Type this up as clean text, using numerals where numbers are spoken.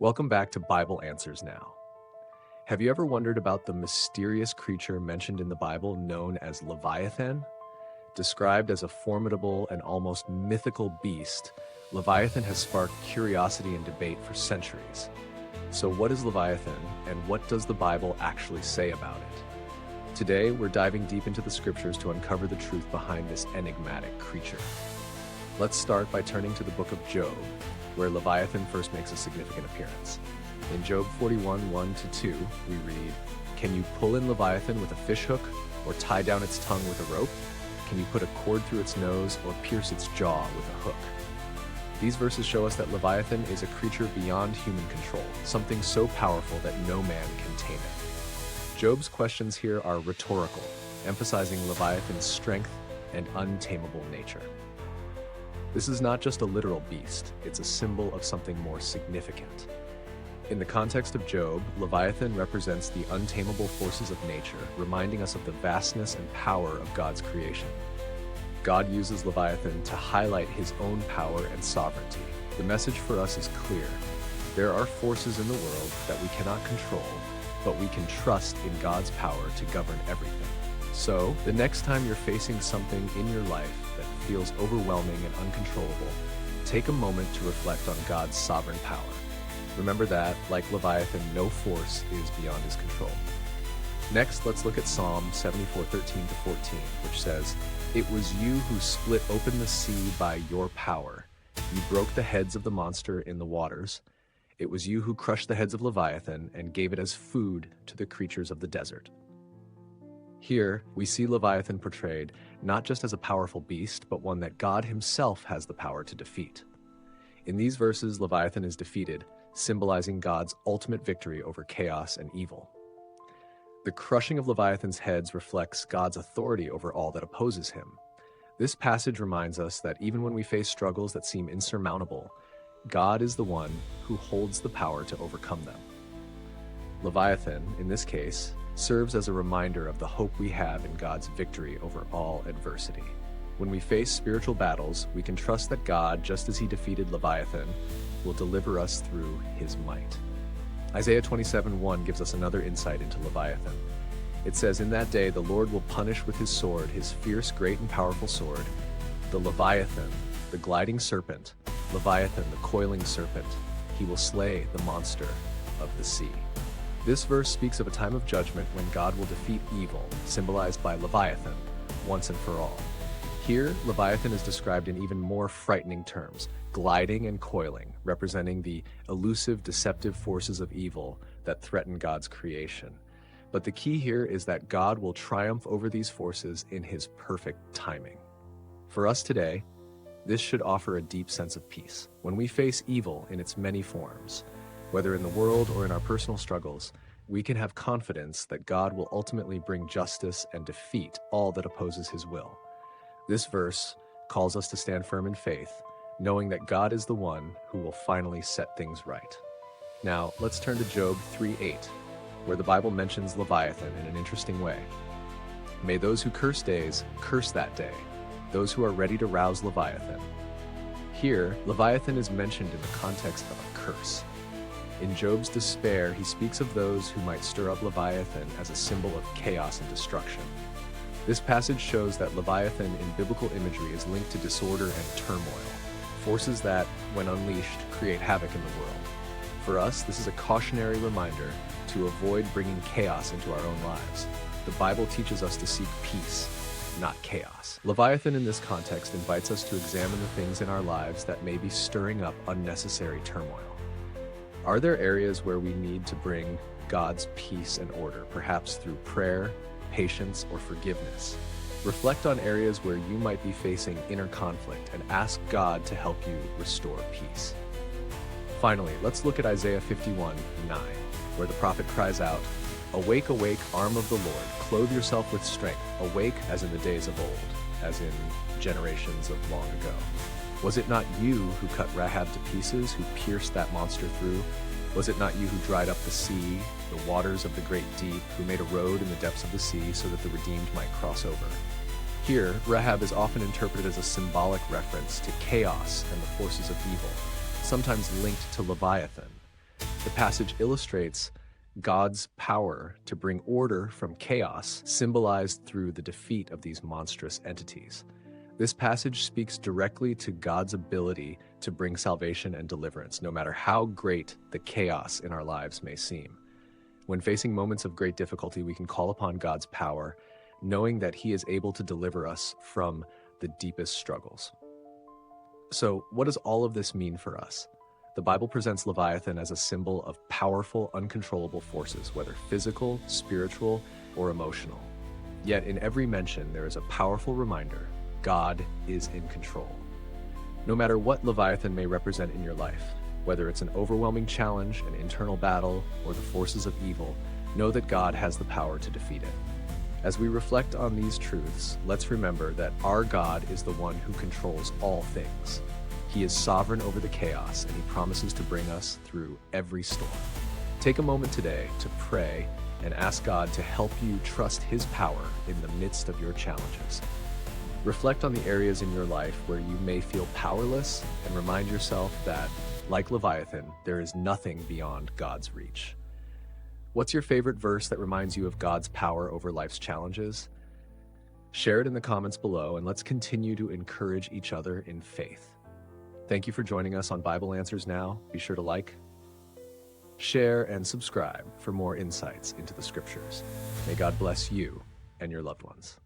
Welcome back to Bible Answers Now. Have you ever wondered about the mysterious creature mentioned in the Bible known as Leviathan? Described as a formidable and almost mythical beast, Leviathan has sparked curiosity and debate for centuries. So what is Leviathan, and what does the Bible actually say about it? Today, we're diving deep into the scriptures to uncover the truth behind this enigmatic creature. Let's start by turning to the book of Job, where Leviathan first makes a significant appearance. In Job 41, 1-2, we read, "Can you pull in Leviathan with a fishhook, or tie down its tongue with a rope? Can you put a cord through its nose, or pierce its jaw with a hook?" These verses show us that Leviathan is a creature beyond human control, something so powerful that no man can tame it. Job's questions here are rhetorical, emphasizing Leviathan's strength and untamable nature. This is not just a literal beast, it's a symbol of something more significant. In the context of Job, Leviathan represents the untamable forces of nature, reminding us of the vastness and power of God's creation. God uses Leviathan to highlight his own power and sovereignty. The message for us is clear. There are forces in the world that we cannot control, but we can trust in God's power to govern everything. So, the next time you're facing something in your life that feels overwhelming and uncontrollable, take a moment to reflect on God's sovereign power. Remember that, like Leviathan, no force is beyond his control. Next, let's look at Psalm 74, 13-14, which says, "It was you who split open the sea by your power. You broke the heads of the monster in the waters. It was you who crushed the heads of Leviathan and gave it as food to the creatures of the desert." Here, we see Leviathan portrayed not just as a powerful beast, but one that God himself has the power to defeat. In these verses, Leviathan is defeated, symbolizing God's ultimate victory over chaos and evil. The crushing of Leviathan's heads reflects God's authority over all that opposes him. This passage reminds us that even when we face struggles that seem insurmountable, God is the one who holds the power to overcome them. Leviathan, in this case, serves as a reminder of the hope we have in God's victory over all adversity. When we face spiritual battles, we can trust that God, just as he defeated Leviathan, will deliver us through his might. Isaiah 27:1 gives us another insight into Leviathan. It says, "In that day the Lord will punish with his sword, his fierce, great, and powerful sword, the Leviathan, the gliding serpent, Leviathan, the coiling serpent. He will slay the monster of the sea." This verse speaks of a time of judgment when God will defeat evil, symbolized by Leviathan, once and for all. Here, Leviathan is described in even more frightening terms, gliding and coiling, representing the elusive, deceptive forces of evil that threaten God's creation. But the key here is that God will triumph over these forces in his perfect timing. For us today, this should offer a deep sense of peace. When we face evil in its many forms, whether in the world or in our personal struggles, we can have confidence that God will ultimately bring justice and defeat all that opposes his will. This verse calls us to stand firm in faith, knowing that God is the one who will finally set things right. Now, let's turn to Job 3:8, where the Bible mentions Leviathan in an interesting way. "May those who curse days curse that day, those who are ready to rouse Leviathan." Here, Leviathan is mentioned in the context of a curse. In Job's despair, he speaks of those who might stir up Leviathan as a symbol of chaos and destruction. This passage shows that Leviathan in biblical imagery is linked to disorder and turmoil, forces that, when unleashed, create havoc in the world. For us, this is a cautionary reminder to avoid bringing chaos into our own lives. The Bible teaches us to seek peace, not chaos. Leviathan in this context invites us to examine the things in our lives that may be stirring up unnecessary turmoil. Are there areas where we need to bring God's peace and order, perhaps through prayer, patience, or forgiveness? Reflect on areas where you might be facing inner conflict and ask God to help you restore peace. Finally, let's look at Isaiah 51:9, where the prophet cries out, "Awake, awake, arm of the Lord, clothe yourself with strength, awake as in the days of old," as in generations of long ago. "Was it not you who cut Rahab to pieces, who pierced that monster through? Was it not you who dried up the sea, the waters of the great deep, who made a road in the depths of the sea so that the redeemed might cross over?" Here, Rahab is often interpreted as a symbolic reference to chaos and the forces of evil, sometimes linked to Leviathan. The passage illustrates God's power to bring order from chaos, symbolized through the defeat of these monstrous entities. This passage speaks directly to God's ability to bring salvation and deliverance, no matter how great the chaos in our lives may seem. When facing moments of great difficulty, we can call upon God's power, knowing that He is able to deliver us from the deepest struggles. So, what does all of this mean for us? The Bible presents Leviathan as a symbol of powerful, uncontrollable forces, whether physical, spiritual, or emotional. Yet in every mention, there is a powerful reminder: God is in control. No matter what Leviathan may represent in your life, whether it's an overwhelming challenge, an internal battle, or the forces of evil, know that God has the power to defeat it. As we reflect on these truths, let's remember that our God is the one who controls all things. He is sovereign over the chaos, and He promises to bring us through every storm. Take a moment today to pray and ask God to help you trust His power in the midst of your challenges. Reflect on the areas in your life where you may feel powerless, and remind yourself that, like Leviathan, there is nothing beyond God's reach. What's your favorite verse that reminds you of God's power over life's challenges? Share it in the comments below, and let's continue to encourage each other in faith. Thank you for joining us on Bible Answers Now. Be sure to like, share, and subscribe for more insights into the Scriptures. May God bless you and your loved ones.